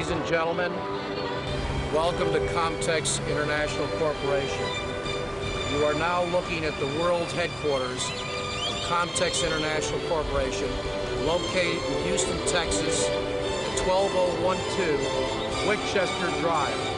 Ladies and gentlemen, welcome to Comtex International Corporation. You are now looking at the world's headquarters of Comtex International Corporation, located in Houston, Texas, at 12012 Winchester Drive.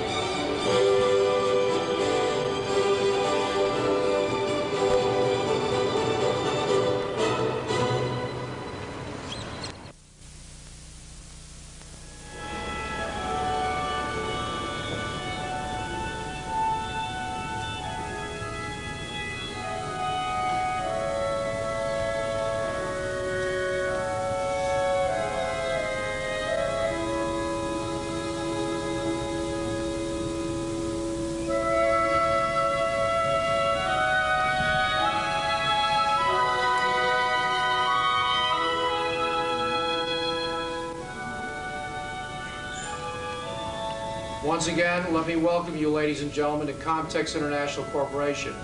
Once again, let me welcome you, ladies and gentlemen, to Comtex International Corporation.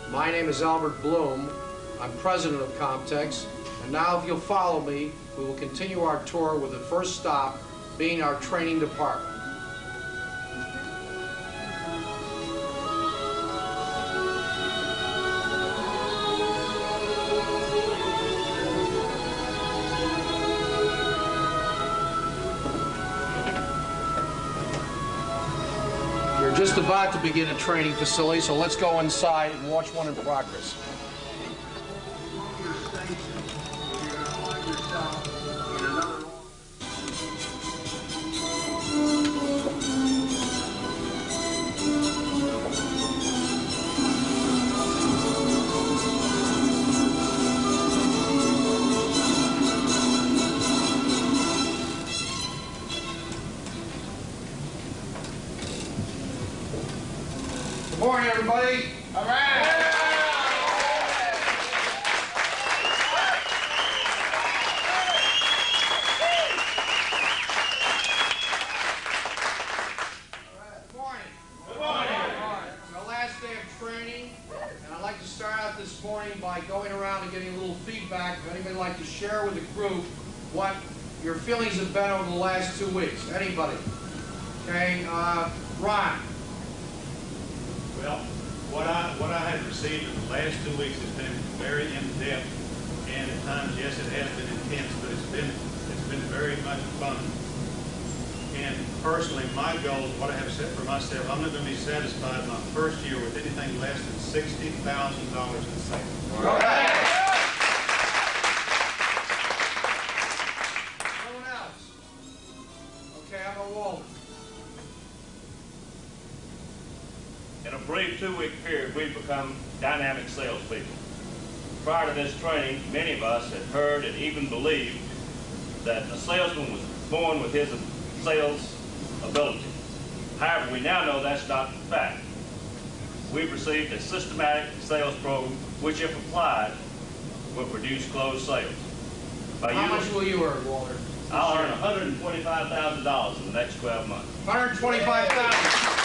My name is Albert Bloom. I'm president of Comtex. And now, if you'll follow me, we will continue our tour with the first stop being our training department. We're just about to begin a training facility, so let's go inside and watch one in progress. Good morning, everybody. All right. Good morning. Good morning. It's our last day of training, and I'd like to start out this morning by going around and getting a little feedback. If anybody would like to share with the group what your feelings have been over the last 2 weeks. Anybody? Okay, Ron. Well, what I have received in the last 2 weeks has been very in-depth, and at times, yes, it has been intense, but it's been very much fun. And personally, my goal, what I have set for myself, I'm not going to be satisfied my first year with anything less than $60,000 in sales. All right. Someone else? Okay, I'm a Walden. In a brief 2-week period, we've become dynamic salespeople. Prior to this training, many of us had heard and even believed that a salesman was born with his sales ability. However, we now know that's not the fact. We've received a systematic sales program which, if applied, will produce closed sales. How much will you earn, Walter? I'll earn $125,000 in the next 12 months. $125,000.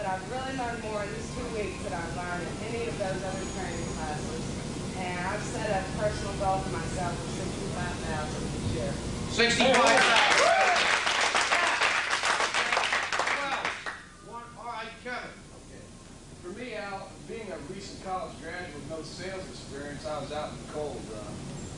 I've really learned more in these 2 weeks than I've learned in any of those other training classes. And I've set a personal goal for myself of $65,000 this year. $65,000. All right, Kevin. Okay. For me, Al, being a recent college graduate with no sales experience, I was out in the cold.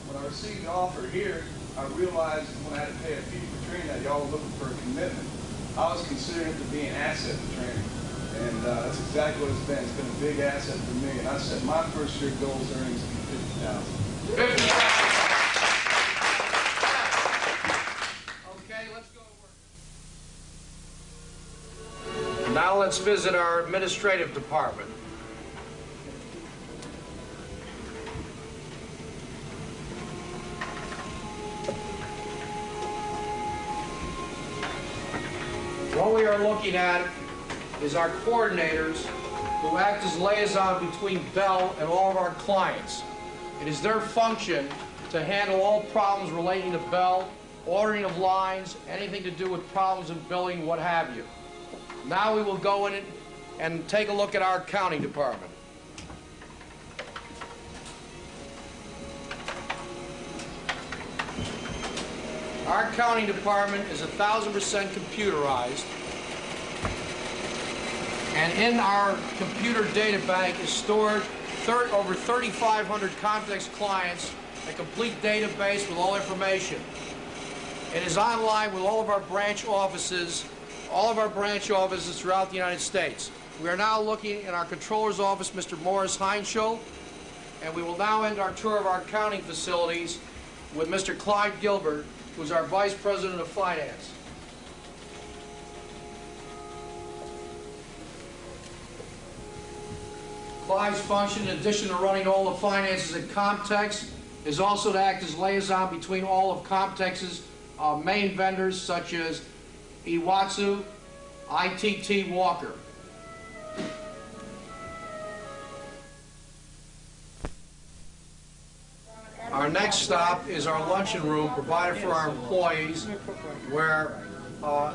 When I received the offer here, I realized when I had to pay a fee for training that y'all were looking for a commitment. I was considering it to be an asset to training. And that's exactly what it's been. It's been a big asset for me. And I set my first year goals earnings at $50,000. Okay, let's go to work. Now let's visit our administrative department. What we are looking at is our coordinators who act as liaison between Bell and all of our clients. It is their function to handle all problems relating to Bell, ordering of lines, anything to do with problems of billing, what have you. Now we will go in and take a look at our accounting department. Our accounting department is 1,000% computerized, and in our computer data bank is stored over 3,500 Comtex clients, a complete database with all information. It is online with all of our branch offices throughout the United States. We are now looking in our controller's office, Mr. Morris Heinschel, and we will now end our tour of our accounting facilities with Mr. Clyde Gilbert, who's our Vice President of Finance. Clyde's function, in addition to running all the finances at Comtex, is also to act as liaison between all of Comtex's main vendors, such as Iwatsu, ITT, Walker. Our next stop is our luncheon room provided for our employees, where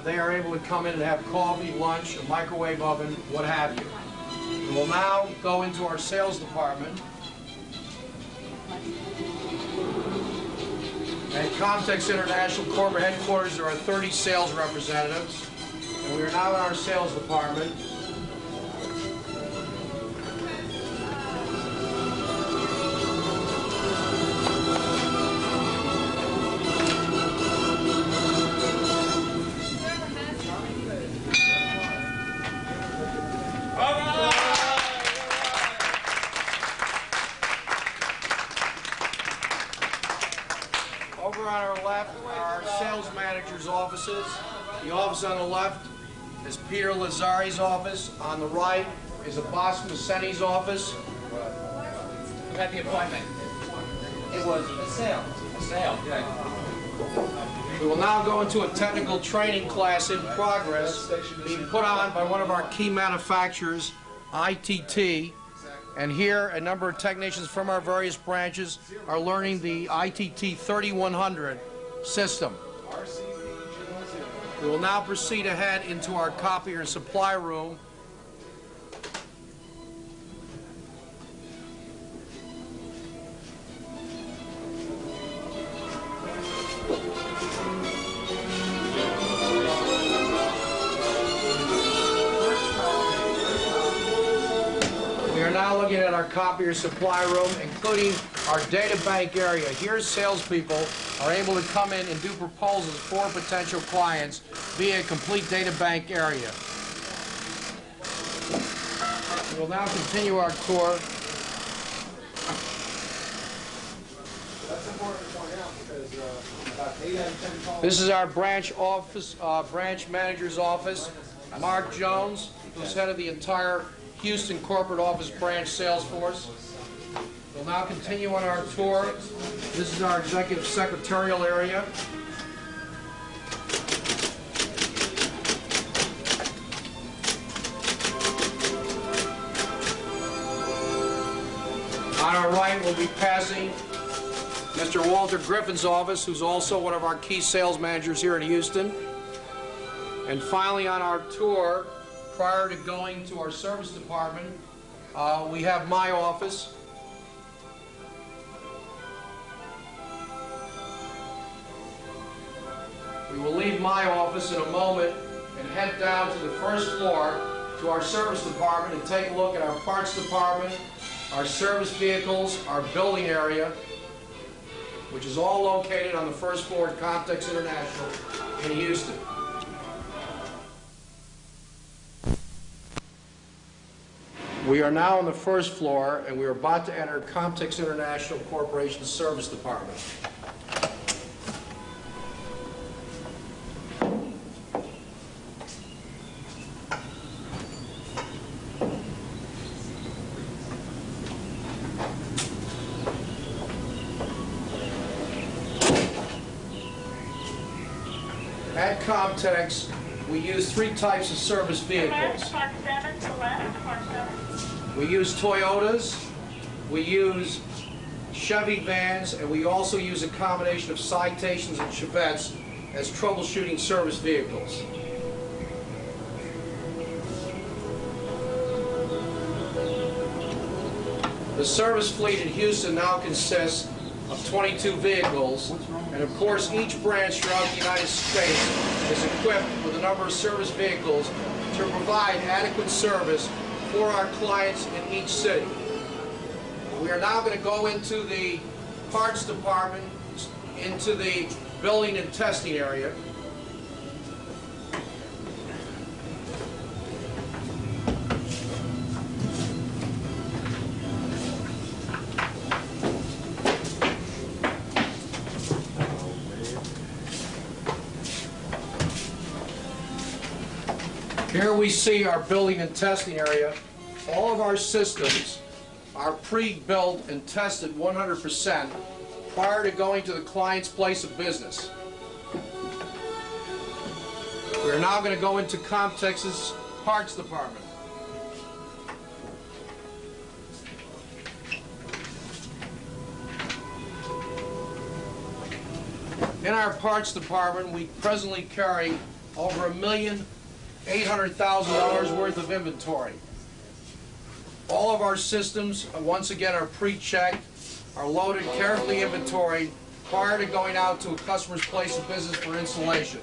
they are able to come in and have coffee, lunch, a microwave oven, what have you. We will now go into our sales department. At Comtex International Corporate Headquarters, there are 30 sales representatives, and we are now in our sales department. Over on our left are our sales manager's offices. The office on the left is Peter Lazari's office. On the right is Abbas Masseni's office. Who had the appointment? It was a sale. A sale, yeah. We will now go into a technical training class in progress being put on by one of our key manufacturers, ITT. And here, a number of technicians from our various branches are learning the ITT 3100 system. We will now proceed ahead into our copier and supply room. We are now looking at our copier supply room, including our data bank area. Here, salespeople are able to come in and do proposals for potential clients via a complete data bank area. We will now continue our tour. That's important to point out because about 8 out of 10 calls. This is our branch office, branch manager's office. Mark Jones, who's head of the entire Houston corporate office branch sales force. We'll now continue on our tour. This is our executive secretarial area. On our right, we'll be passing Mr. Walter Griffin's office, who's also one of our key sales managers here in Houston. And finally, on our tour, prior to going to our service department, we have my office. We will leave my office in a moment and head down to the first floor to our service department and take a look at our parts department, our service vehicles, our building area, which is all located on the first floor at Comtex International in Houston. We are now on the first floor, and we are about to enter Comtex International Corporation's service department. At Comtex, we use 3 types of service vehicles. We use Toyotas, we use Chevy vans, and we also use a combination of Citations and Chevettes as troubleshooting service vehicles. The service fleet in Houston now consists of 22 vehicles, and of course each branch throughout the United States is equipped with a number of service vehicles to provide adequate service for our clients in each city. We are now going to go into the parts department, into the building and testing area. Here we see our building and testing area. All of our systems are pre-built and tested 100% prior to going to the client's place of business. We're now going to go into Comtex's parts department. In our parts department, we presently carry over $1,800,000 worth of inventory. All of our systems, once again, are pre-checked, are loaded, carefully inventoried prior to going out to a customer's place of business for installation.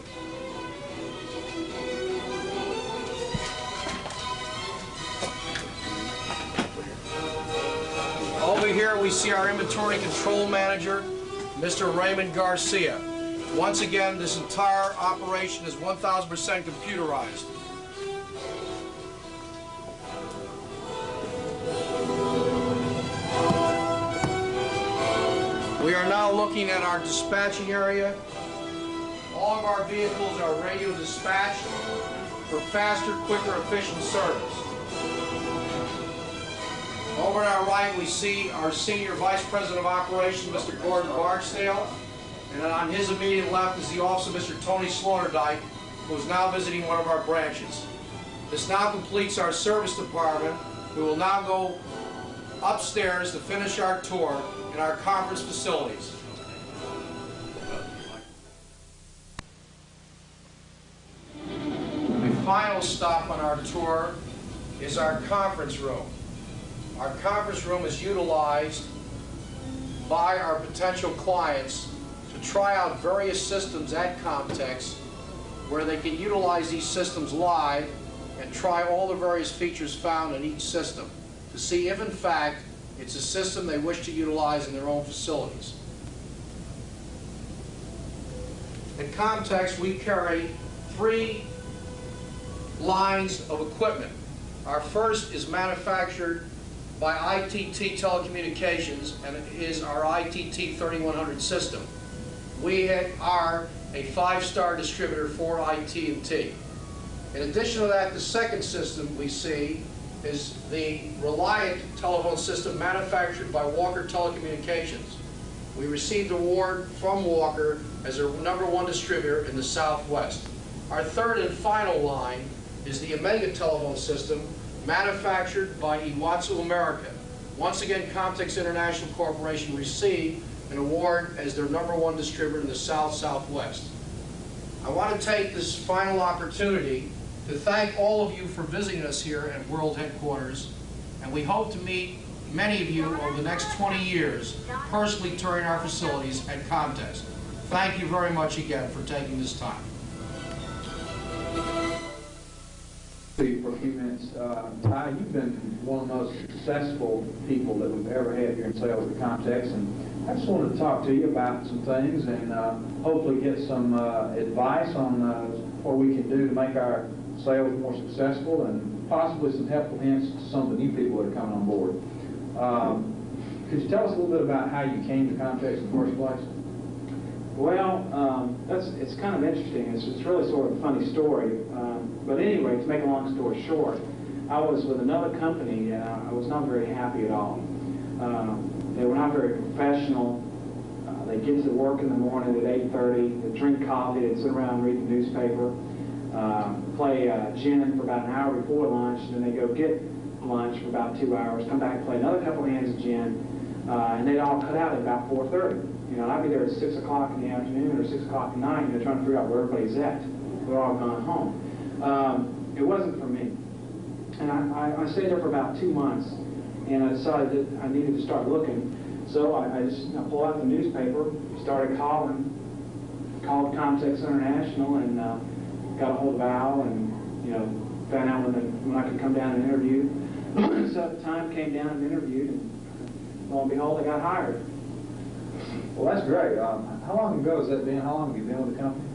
Over here we see our inventory control manager, Mr. Raymond Garcia. Once again, this entire operation is 1,000% computerized. We are now looking at our dispatching area. All of our vehicles are radio dispatched for faster, quicker, efficient service. Over on our right, we see our Senior Vice President of Operations, Mr. Gordon Barksdale. And on his immediate left is the office of Mr. Tony Slaughterdyke, who is now visiting one of our branches. This now completes our service department. We will now go upstairs to finish our tour in our conference facilities. The final stop on our tour is our conference room. Our conference room is utilized by our potential clients to try out various systems at Comtex where they can utilize these systems live and try all the various features found in each system to see if in fact it's a system they wish to utilize in their own facilities. At Comtex we carry 3 lines of equipment. Our first is manufactured by ITT Telecommunications, and it is our ITT 3100 system. We are a 5-star distributor for ITT. In addition to that, the second system we see is the Reliant telephone system manufactured by Walker Telecommunications. We received an award from Walker as their #1 distributor in the Southwest. Our third and final line is the Omega telephone system manufactured by Iwatsu America. Once again, Comtex International Corporation received an award as their #1 distributor in the Southwest. I want to take this final opportunity to thank all of you for visiting us here at World Headquarters, and we hope to meet many of you over the next 20 years personally touring our facilities at Comtex. Thank you very much again for taking this time. For a few minutes. Ty, you've been one of the most successful people that we've ever had here in sales at Comtex, and I just wanted to talk to you about some things and hopefully get some advice on what we can do to make our sales more successful and possibly some helpful hints to some of the new people that are coming on board. Could you tell us a little bit about how you came to Comtex in the first place? Well, it's kind of interesting. It's really sort of a funny story. But anyway, to make a long story short, I was with another company and I was not very happy at all. They were not very professional. They'd get to work in the morning at 8:30, they'd drink coffee, they'd sit around and read the newspaper, play gin for about an hour before lunch, and then they'd go get lunch for about 2 hours, come back and play another couple of hands of gin, and they'd all cut out at about 4:30. You know, I'd be there at 6 o'clock in the afternoon or 6 o'clock at night, you know, trying to figure out where everybody's at. They're all gone home. It wasn't for me. And I stayed there for about 2 months, and I decided that I needed to start looking. So I just pulled out the newspaper, started called Comtex International, and got a hold of Al, and found out when I could come down and interview. So at the time, came down and interviewed, and lo and behold, I got hired. Well, that's great. How long ago has that been? How long have you been with the company?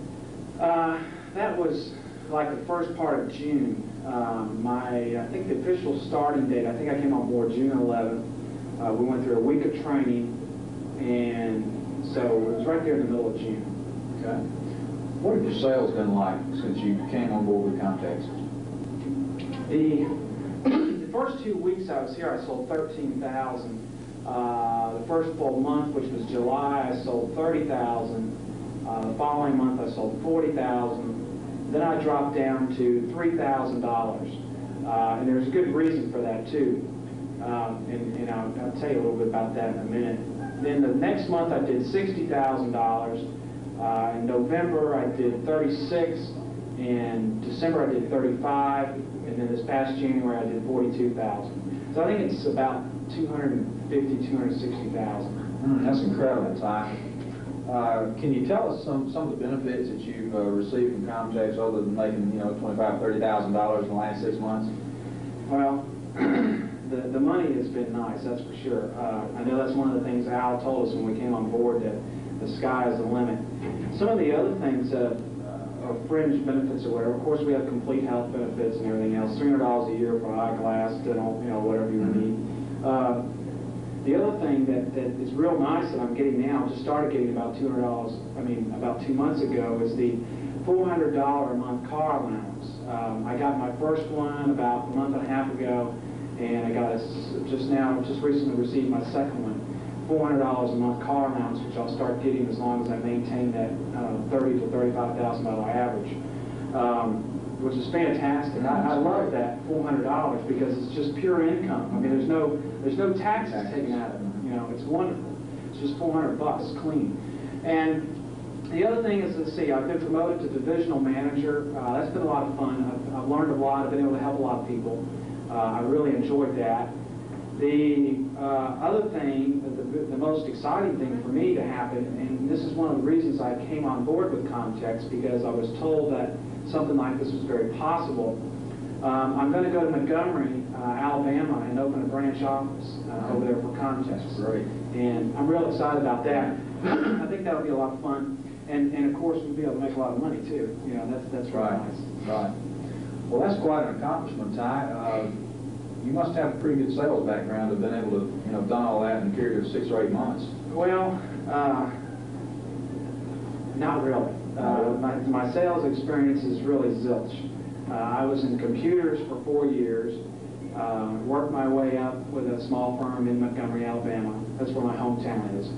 That was like the first part of June. I think the official starting date, I think I came on board June 11th. We went through a week of training, and so it was right there in the middle of June. Okay. What have your sales been like since you came on board with Comtex? The first 2 weeks I was here, I sold 13,000. The first full month, which was July, I sold 30,000. The following month, I sold 40,000. Then I dropped down to $3,000, and there's a good reason for that too. And I'll tell you a little bit about that in a minute. Then the next month, I did $60,000. In November, I did 36. In December, I did 35. And then this past January, I did 42,000. So I think it's about 250, 260,000. That's incredible, Ty. Can you tell us some of the benefits that you've received from Comtex other than making $25,000, $30,000 in the last 6 months? Well, the money has been nice, that's for sure. I know that's one of the things Al told us when we came on board, that the sky is the limit. Some of the other things are fringe benefits or whatever. Of course, we have complete health benefits and everything else. $300 a year for eyeglass, dental, whatever you need. The other thing that is real nice that I'm getting now, just started getting about about 2 months ago, is the $400 a month car allowance. I got my first one about a month and a half ago, and I got just recently received my second one. $400 a month car allowance, which I'll start getting as long as I maintain that $30,000 to $35,000 average, which is fantastic. I love that $400 because it's just pure income. I mean, there's no taxes taken out of it. It's wonderful. It's just $400 clean. And the other thing is, let's see, I've been promoted to divisional manager. That's been a lot of fun. I've learned a lot. I've been able to help a lot of people. I really enjoyed that. The other thing, the most exciting thing for me to happen, and this is one of the reasons I came on board with Comtex, because I was told that something like this was very possible. I'm going to go to Montgomery, Alabama, and open a branch office over there for Comtex. Great. And I'm real excited about that. I think that'll be a lot of fun. And of course, we'll be able to make a lot of money too. That's right. Nice. Right. Well, that's quite an accomplishment, Ty. You must have a pretty good sales background to have been able to, done all that in a period of 6 or 8 months. Well, not really. My sales experience is really zilch. I was in computers for 4 years, worked my way up with a small firm in Montgomery, Alabama. That's where my hometown is.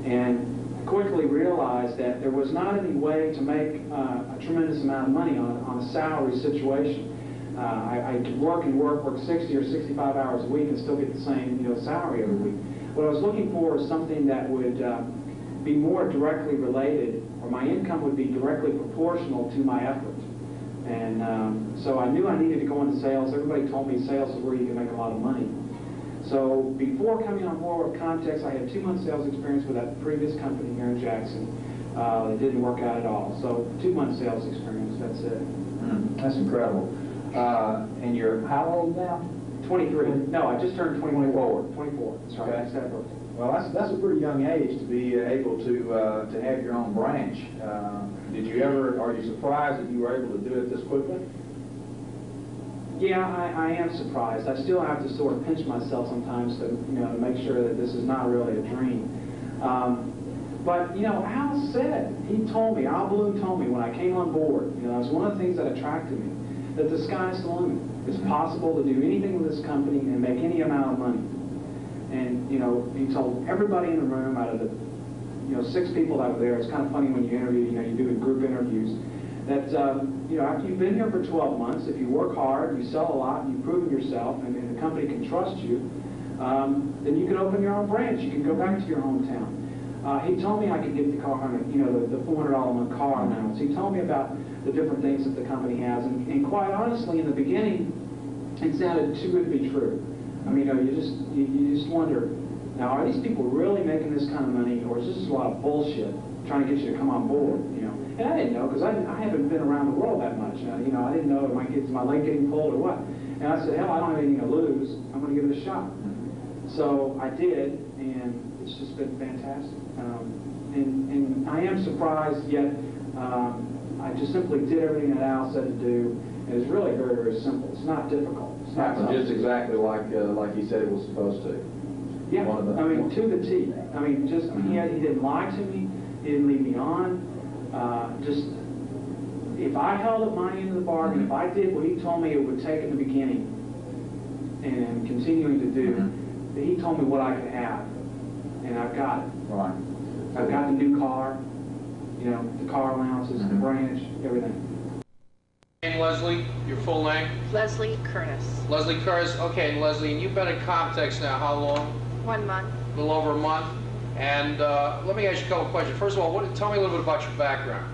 And quickly realized that there was not any way to make a tremendous amount of money on a salary situation. I could work 60 or 65 hours a week and still get the same salary every week. What I was looking for was something that would be more directly related, or my income would be directly proportional to my effort. And so I knew I needed to go into sales. Everybody told me sales is where you can make a lot of money. So before coming on board with Comtex, I had 2 months sales experience with that previous company here in Jackson. It didn't work out at all. So 2 months sales experience, that's it. That's incredible. And you're how old now? 23. No, I just turned 24. 24. 24. That's right. Okay. That's that birthday. Well, that's a pretty young age to be able to have your own branch. Are you surprised that you were able to do it this quickly? Yeah, I am surprised. I still have to sort of pinch myself sometimes to make sure that this is not really a dream. But Al said, Al Bloom told me when I came on board, it was one of the things that attracted me, that the sky's the limit. It's possible to do anything with this company and make any amount of money. And he told everybody in the room, out of the 6 people that were there. It's kind of funny when you interview, you do group interviews, that after you've been here for 12 months, if you work hard, you sell a lot, you've proven yourself, and the company can trust you, then you can open your own branch. You can go back to your hometown. He told me I could get the car, the $400 a month car allowance. He told me about the different things that the company has, and quite honestly, in the beginning, it sounded too good to be true. I mean, you just wonder, now are these people really making this kind of money, or is this just a lot of bullshit trying to get you to come on board, you know? And I didn't know, because I haven't been around the world that much. You know, I didn't know if my leg getting pulled or what. And I said, hell, I don't have anything to lose. I'm going to give it a shot. So I did, and it's just been fantastic. And I am surprised, yet I just simply did everything that Al said to do. And it's really very, very simple. It's not difficult. It's not Happened just exactly like he said it was supposed to. Yeah, I mean, to the T. I mean, just he didn't lie to me. He didn't lead me on. Just if I held up my end of the bargain, if I did what he told me it would take in the beginning, and am continuing to do, he told me what I could have, and I've got it. Right. I've got the new car, you know, the car allowances, the branch, everything. Name, Leslie, your full name? Leslie Curtis. Leslie Curtis. Okay, and Leslie, and you've been at Comtex now how long? 1 month. A little over a month. And let me ask you a couple of questions. First of all, tell me a little bit about your background.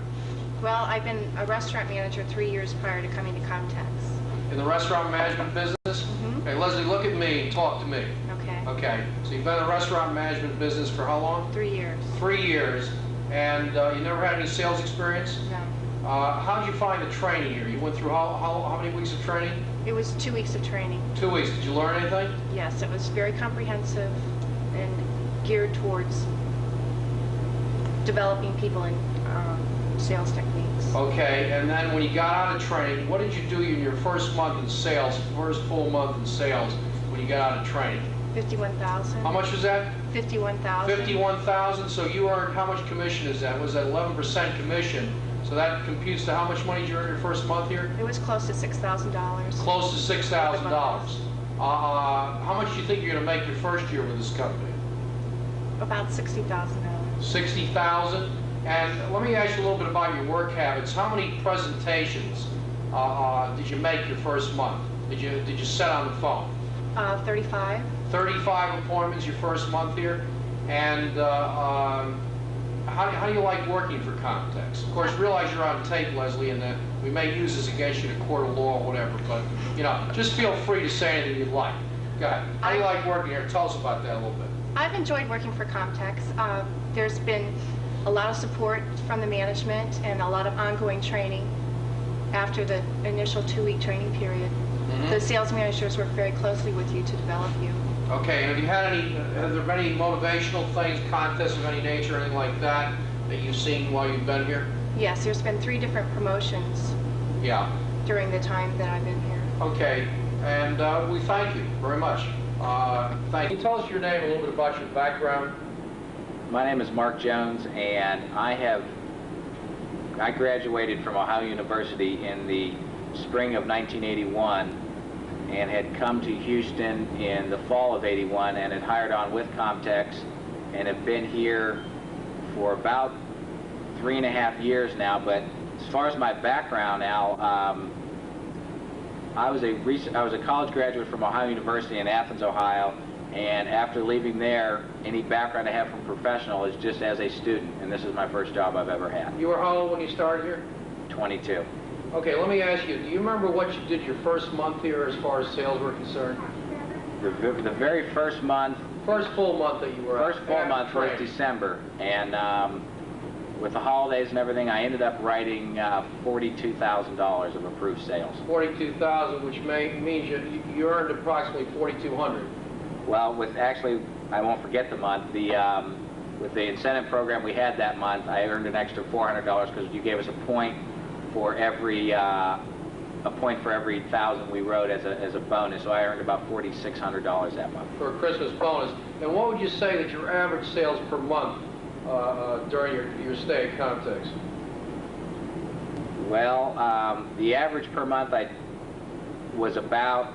Well, I've been a restaurant manager 3 years prior to coming to Comtex. In the restaurant management business? Okay, Leslie, look at me and talk to me. Okay. Okay, so you've been in the restaurant management business for how long? 3 years. 3 years. And you never had any sales experience? No. How did you find the training here? You went through how many weeks of training? It was 2 weeks of training. 2 weeks. Did you learn anything? Yes, it was very comprehensive and geared towards developing people in sales techniques. Okay, and then when you got out of training, what did you do in your first month in sales, first full month in sales when you got out of training? 51,000. How much was that? 51,000. 51,000. So you earned, how much commission is that? Was that 11% commission? So that computes to how much money did you earn your first month here? It was close to $6,000. Close to $6,000. How much do you think you're going to make your first year with this company? About $60,000. 60,000. And let me ask you a little bit about your work habits. How many presentations did you make your first month? Did you set on the phone? 35. 35 appointments your first month here. And how do you like working for Comtex? Of course, realize you're on tape, Leslie, and that we may use this against you in a court of law or whatever, but, you know, just feel free to say anything you'd like. Go ahead. How do you like working here? Tell us about that a little bit. I've enjoyed working for Comtex. There's been a lot of support from the management and a lot of ongoing training after the initial 2-week training period. The sales managers work very closely with you to develop you. Okay, and have there been any motivational things, contests of any nature, anything like that you've seen while you've been here? Yes, there's been 3 different promotions during the time that I've been here. Okay, and we thank you very much. Thank you. Can you tell us your name, a little bit about your background? My name is Mark Jones, and I graduated from Ohio University in the spring of 1981 and had come to Houston in the fall of '81 and had hired on with Comtex and have been here for about 3.5 years now. But as far as my background, Al, I was a college graduate from Ohio University in Athens, Ohio, and after leaving there, any background I have from professional is just as a student, and this is my first job I've ever had. You were how old when you started here? 22. Okay, let me ask you, do you remember what you did your first month here as far as sales were concerned? The very first month. First full month that you were First full month was December, and with the holidays and everything, I ended up writing $42,000 of approved sales. 42,000, which means you earned approximately 4,200. Well, I won't forget the month. With the incentive program we had that month, I earned an extra $400 because you gave us a point for every 1,000 we wrote as a bonus. So I earned about $4,600 that month. For a Christmas bonus. And what would you say that your average sales per month during your stay at Comtex? Well, the average per month was about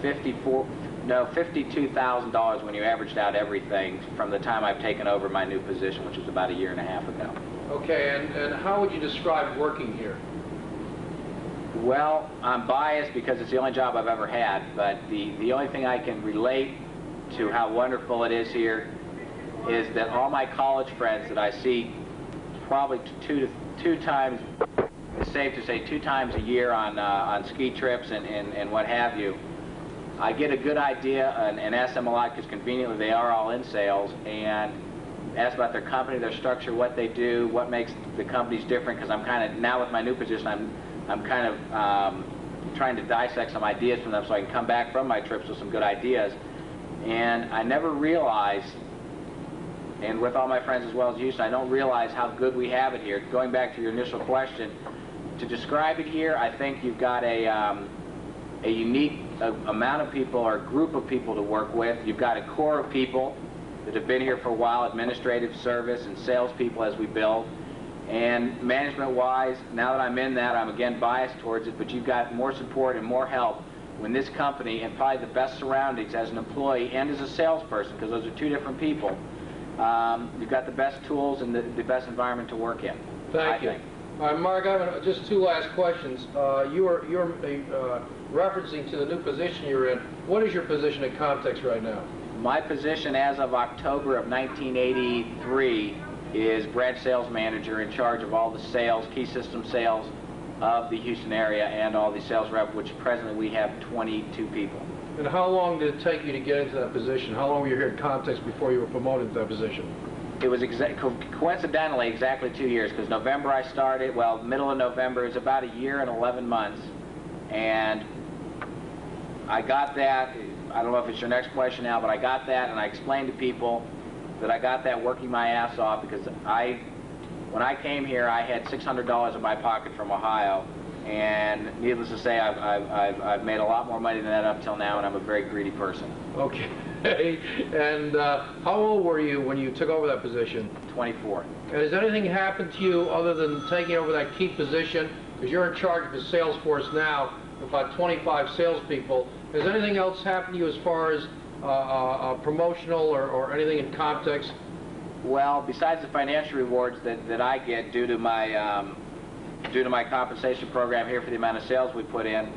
$52,000 when you averaged out everything from the time I've taken over my new position, which was about 1.5 years ago. Okay, and how would you describe working here? Well, I'm biased because it's the only job I've ever had, but the only thing I can relate to how wonderful it is here is that all my college friends that I see probably two times, it's safe to say 2 times a year on ski trips and what have you, I get a good idea and ask them a lot because conveniently they are all in sales, and ask about their company, their structure, what they do, what makes the companies different, because I'm kind of, now with my new position, I'm kind of trying to dissect some ideas from them so I can come back from my trips with some good ideas. And I never realized, and with all my friends as well as Houston, I don't realize how good we have it here. Going back to your initial question, to describe it here, I think you've got a unique amount of people or group of people to work with. You've got a core of people that have been here for a while, administrative service and salespeople as we build. And management-wise, now that I'm in that, I'm again biased towards it, but you've got more support and more help when this company, and probably the best surroundings as an employee and as a salesperson, because those are two different people, you've got the best tools and the best environment to work in. Thank you. All right, Mark, I have just two last questions. You're referencing to the new position you're in. What is your position at Comtex right now? My position as of October of 1983 is branch sales manager, in charge of all the sales, key system sales of the Houston area, and all the sales rep, which presently we have 22 people. And how long did it take you to get into that position? How long were you here at Comtex before you were promoted to that position? It was coincidentally exactly 2 years, because November I started, well, middle of November, it was about a year and 11 months. And I got that, I don't know if it's your next question now, but I got that, and I explained to people that I got that working my ass off, because when I came here, I had $600 in my pocket from Ohio, and needless to say, I've made a lot more money than that up till now, and I'm a very greedy person. Okay. And how old were you when you took over that position? 24. And has anything happened to you other than taking over that key position? Because you're in charge of the sales force now, about 25 salespeople. Has anything else happened to you as far as promotional or anything in Comtex? Well, besides the financial rewards that I get due to my compensation program here for the amount of sales we put in,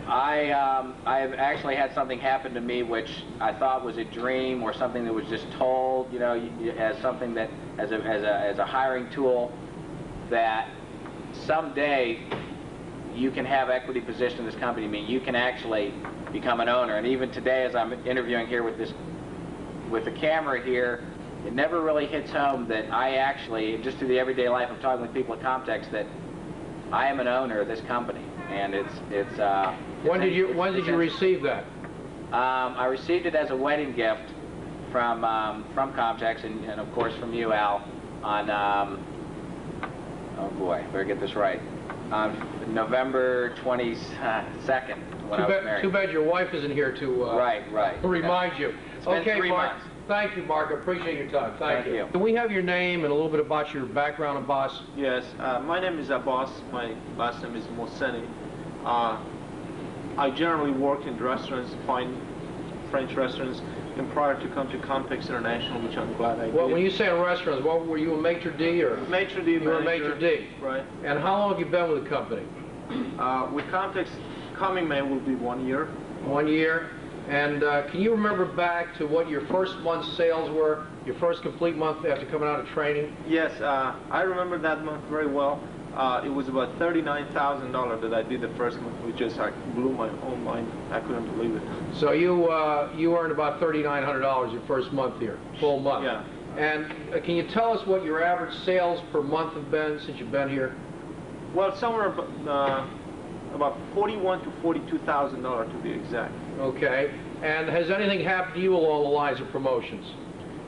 I have actually had something happen to me which I thought was a dream or something that was just told, you know, as something that as a hiring tool, that someday you can have equity position in this company. I mean, you can actually become an owner. And even today, as I'm interviewing here with the camera here, it never really hits home that I actually, just through the everyday life of talking with people at Comtex, that I am an owner of this company. And when did you receive that? I received it as a wedding gift from Comtex and of course from you, Al, on oh boy, better get this right, on November 22nd when I was married. Too bad your wife isn't here to remind you. It's been 3 Mark. months. Thank you, Mark. I appreciate your time. Thank you. Can we have your name and a little bit about your background, Abbas? Yes, my name is Abbas. My last name is Mohseni. I generally work in restaurants, fine French restaurants, and prior to come to Comtex International, which I'm glad I did. Well, when you say in restaurants, what were you, a maitre d' or? Maitre d'. You were a maitre d'. Right. And how long have you been with the company? With Comtex, coming May will be 1 year. 1 year. And can you remember back to what your first month's sales were, your first complete month after coming out of training? Yes, I remember that month very well. It was about $39,000 that I did the first month, which just blew my own mind. I couldn't believe it. So you earned about $3,900 your first month here, full month. Yeah. And can you tell us what your average sales per month have been since you've been here? Well, somewhere about $41,000 to $42,000 to be exact. Okay. And has anything happened to you along the lines of promotions?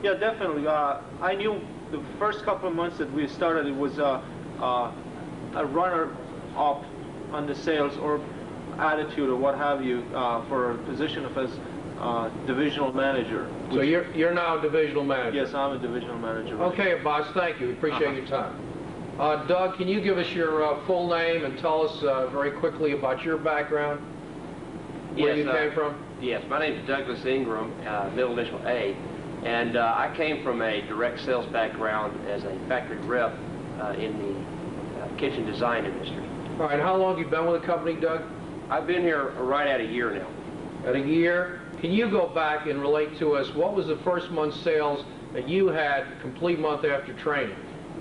Yeah, definitely. I knew the first couple of months that we started, it was a runner-up on the sales or attitude or what have you for a position of as divisional manager. So you're now a divisional manager? Yes, I'm a divisional manager. Okay, boss, thank you. We appreciate your time. Doug, can you give us your full name and tell us very quickly about your background, where you came from? Yes, my name is Douglas Ingram, middle initial A, and I came from a direct sales background as a factory rep in the kitchen design industry. All right, how long have you been with the company, Doug? I've been here right at a year now. At a year? Can you go back and relate to us, what was the first month's sales that you had complete month after training?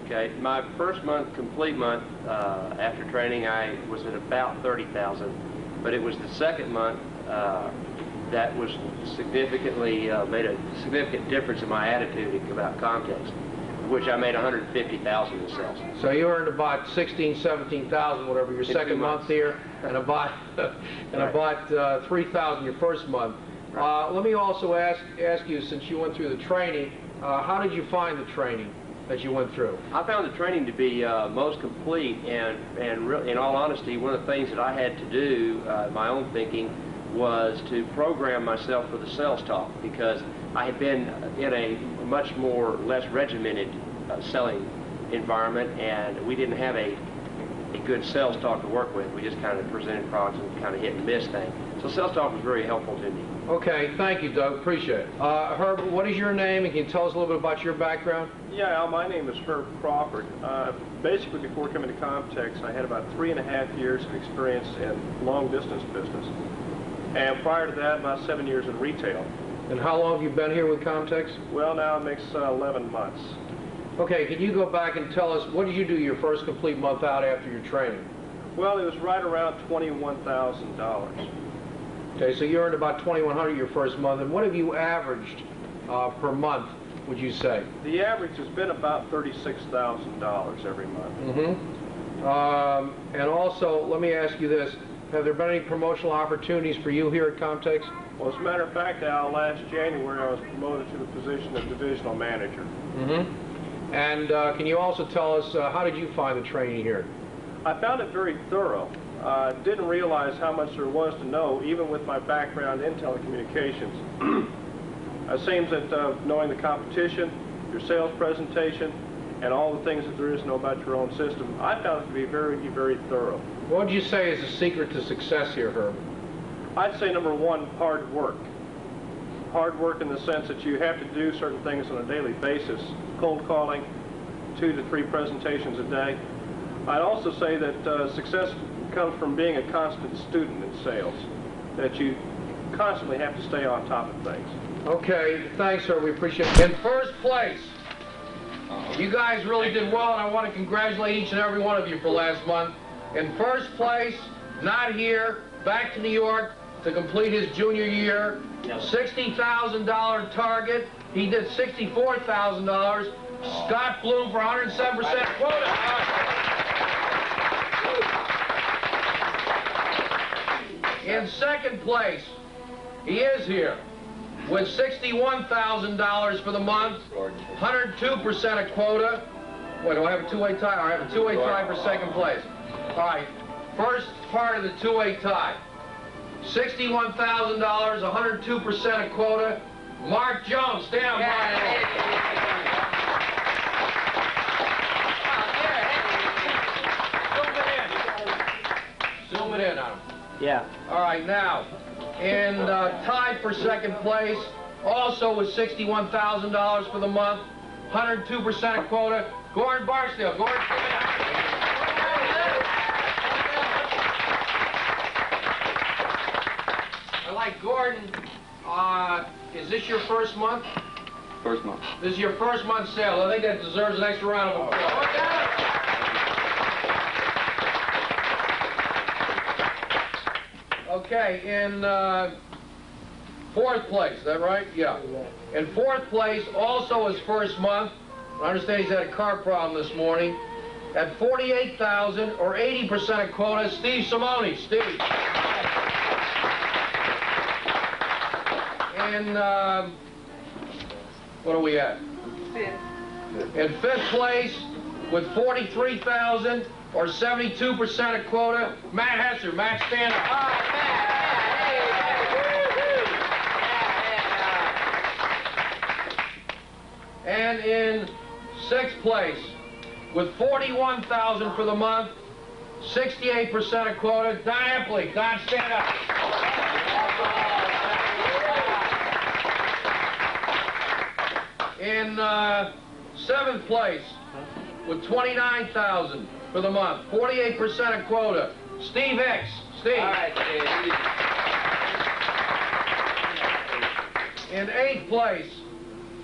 Okay, my first month, complete month, after training, I was at about $30,000, but it was the second month that was significantly made a significant difference in my attitude about Comtex, which I made $150,000 in sales. So you earned about 16, 17,000, whatever, your second month here, and about about 3,000 your first month. Let me also ask you, since you went through the training, how did you find the training that you went through? I found the training to be most complete, and in all honesty, one of the things that I had to do, my own thinking, was to program myself for the sales talk, because I had been in a much less regimented selling environment, and we didn't have a good sales talk to work with. We just kind of presented products and kind of hit and miss thing. So sales talk was very helpful to me. Okay, thank you, Doug. Appreciate it. Herb, what is your name, and can you tell us a little bit about your background? Yeah, Al, my name is Herb Crawford. Basically, before coming to Comtex, I had about 3.5 years of experience in long-distance business. And prior to that, about 7 years in retail. And how long have you been here with Comtex? Well, now it makes 11 months. Okay, can you go back and tell us, what did you do your first complete month out after your training? Well, it was right around $21,000. Okay, so you earned about $2,100 your first month, and what have you averaged per month, would you say? The average has been about $36,000 every month. Mm-hmm. And also, let me ask you this. Have there been any promotional opportunities for you here at Comtex? Well, as a matter of fact, Al, last January I was promoted to the position of divisional manager. Mm-hmm. And can you also tell us, how did you find the training here? I found it very thorough. Didn't realize how much there was to know, even with my background in telecommunications. It seems that knowing the competition, your sales presentation, and all the things that there is to know about your own system, I found it to be very, very thorough. What would you say is the secret to success here, Herb? I'd say number one, hard work. Hard work in the sense that you have to do certain things on a daily basis. Cold calling, 2 to 3 presentations a day. I'd also say that success comes from being a constant student in sales, that you constantly have to stay on top of things. Okay, thanks, sir. We appreciate it. In first place, you guys really did well, and I want to congratulate each and every one of you for last month. In first place, not here, back to New York to complete his junior year, $60,000 target. He did $64,000. Scott Bloom for 107% quota. In second place, he is here with $61,000 for the month, 102% of quota. Wait, do I have a two-way tie? I have a two-way tie for second place. All right, first part of the two-way tie. $61,000, 102% of quota. Mark Jones, stand up, Mark. Zoom it in on him. Yeah. All right, now, in tied for second place, also with $61,000 for the month, 102% of quota, Gordon Barstow. Gordon, come in. I like Gordon. Is this your first month? First month. This is your first month sales. I think that deserves an extra round of applause. Okay, in fourth place, is that right? Yeah. In fourth place, also his first month, I understand he's had a car problem this morning, at $48,000 or 80% of quota, Steve Simone. Steve. And what are we at? Fifth. In fifth place, with $43,000 or 72% of quota, Matt Hesser. Matt, stand up. All right, Matt. And in sixth place, with $41,000 for the month, 68% of quota, Don Empley. Don, stand up. In seventh place, with $29,000 for the month, 48% of quota, Steve Hicks. Steve. All right, Steve. In eighth place,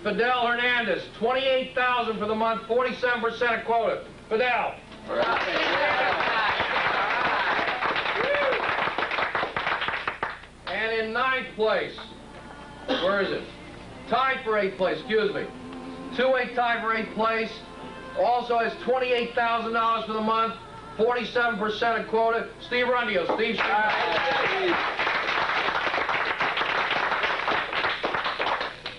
Fidel Hernandez, $28,000 for the month, 47% of quota. Fidel. All right. And in place. Where is it? Tied for 8th place, excuse me. 2-8 tied for 8th place. Also has $28,000 for the month, 47% of quota. Steve Rundio. Steve.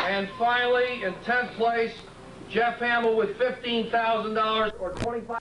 And finally, in 10th place, Jeff Hamill with $15,000 or 25.